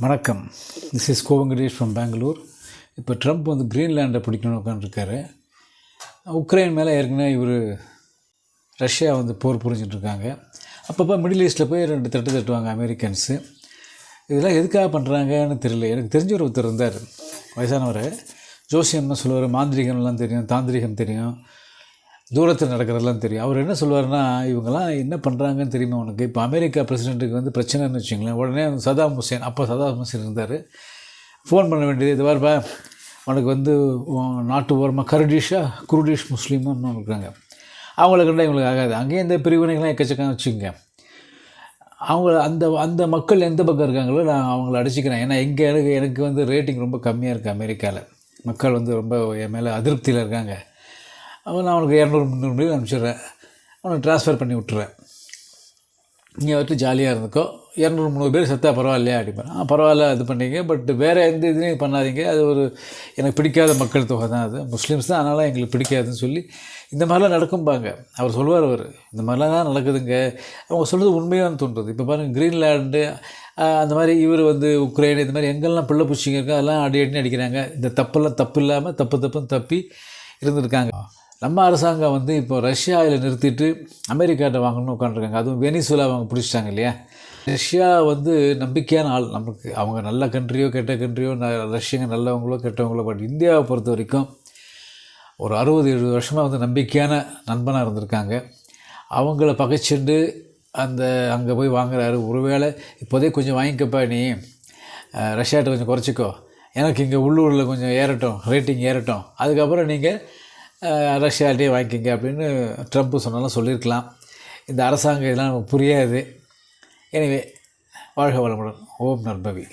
வணக்கம். This is Govenkatesh from Bangalore. இப்போ Trump வந்து கிரீன்லேண்டை பிடிக்கணும்னு உட்காந்துருக்காரு. உக்ரைன் மேலே ஏற்கனவே இவர் ரஷ்யா வந்து போர் புரிஞ்சிட்ருக்காங்க. அப்பப்போ மிடில் ஈஸ்ட்டில் போய் 2 தட்டு தட்டுவாங்க அமெரிக்கன்ஸு. இதெல்லாம் எதுக்காக பண்ணுறாங்கன்னு தெரியல. எனக்கு தெரிஞ்ச ஒருத்தர் இருந்தார், வயசானவர். ஜோசியம்னு சொல்லுவார், மாந்திரிகம்லாம் தெரியும், தாந்திரிகம் தெரியும், தூரத்தில் நடக்கிறதெல்லாம் தெரியும். அவர் என்ன சொல்லுவார்னா, இவங்கெல்லாம் என்ன பண்ணுறாங்கன்னு தெரியுமா உனக்கு? இப்போ அமெரிக்கா பிரசிடெண்ட்டுக்கு வந்து பிரச்சனைன்னு வச்சுங்களேன், உடனே சதாம் ஹுசேன், அப்போ சதாம் ஹுசேன் இருந்தார், ஃபோன் பண்ண வேண்டியது, இது வார்ப்பா உனக்கு வந்து நாட்டு ஓரமாக குருடிஷ் முஸ்லீம்னு இருக்காங்க, அவங்கள கண்டால் இவங்களுக்கு ஆகாது. அங்கேயும் இந்த பிரிவினைகள்லாம் எக்கச்சக்கம் வச்சுக்கோங்க. அவங்கள அந்த அந்த மக்கள் எந்த பக்கம் இருக்காங்களோ நான் அவங்கள அடிச்சுக்கிறேன். ஏன்னா எனக்கு வந்து ரேட்டிங் ரொம்ப கம்மியாக இருக்குது. அமெரிக்காவில் மக்கள் வந்து ரொம்ப என் மேலே அதிருப்தியில் இருக்காங்க. நான் அவனுக்கு 200-300 மில்லியன் அனுப்பிச்சிடுறேன், அவனுக்கு ட்ரான்ஸ்ஃபர் பண்ணி விட்டுறேன், இங்கே வந்துட்டு ஜாலியாக இருந்துக்கோ, 200-300 பேர் செத்தா பரவாயில்லையா அப்படிப்பேன். பரவாயில்ல, இது பண்ணிங்க, பட் வேறு எந்த இதுலேயும் பண்ணாதீங்க, அது ஒரு எனக்கு பிடிக்காத மக்கள் தொகை தான், அது முஸ்லீம்ஸ் தான், அதனால் எங்களுக்கு பிடிக்காதுன்னு சொல்லி இந்த மாதிரிலாம் நடக்கும்பாங்க. அவர் சொல்லுவார், இந்த மாதிரிலாம் தான் நடக்குதுங்க. அவங்க சொல்கிறது உண்மையானு தோன்றுறது. இப்போ பாருங்கள், கிரீன்லேண்டு அந்த மாதிரி இவர் வந்து உக்ரைன், இந்த மாதிரி எங்கெல்லாம் பிள்ளை பூச்சிங்க இருக்கோ அதெல்லாம் அடின்னு அடிக்கிறாங்க. இந்த தப்பெல்லாம் தப்பு இல்லாமல் தப்புன்னு தப்பி இருந்திருக்காங்க. நம்ம அரசாங்கம் வந்து இப்போ ரஷ்யாவில் நிறுத்திட்டு அமெரிக்காட்ட வாங்கணும்னு உட்காந்துருக்காங்க. அதுவும் வெனிசுலா அவங்க பிடிச்சிட்டாங்க இல்லையா. ரஷ்யா வந்து நம்பிக்கையான ஆள் நமக்கு. அவங்க நல்ல கண்ட்ரியோ கெட்ட கண்ட்ரியோ, ரஷ்யங்க நல்லவங்களோ கெட்டவங்களோ, பட் இந்தியாவை பொறுத்த வரைக்கும் ஒரு 60-70 வருஷமாக வந்து நம்பிக்கையான நண்பனாக இருந்திருக்காங்க. அவங்கள பகைச்சுண்டு அங்கே போய் வாங்குறாரு. ஒருவேளை இப்போதே கொஞ்சம் வாங்கிக்கப்பா, நீ ரஷ்யாட்ட கொஞ்சம் குறைச்சிக்கோ, எனக்கு இங்கே உள்ளூரில் கொஞ்சம் ஏறட்டும், ரேட்டிங் ஏறட்டும், அதுக்கப்புறம் நீங்கள் ரஷ்யாட்டே வாங்கிக்கிங்க அப்படின்னு ட்ரம்ப்பு சொன்னாலும் சொல்லியிருக்கலாம். இந்த அரசாங்கம் இதெல்லாம் நமக்கு புரியாது. எனவே வாழ்க வளமுடன். ஓம் நற்பவி.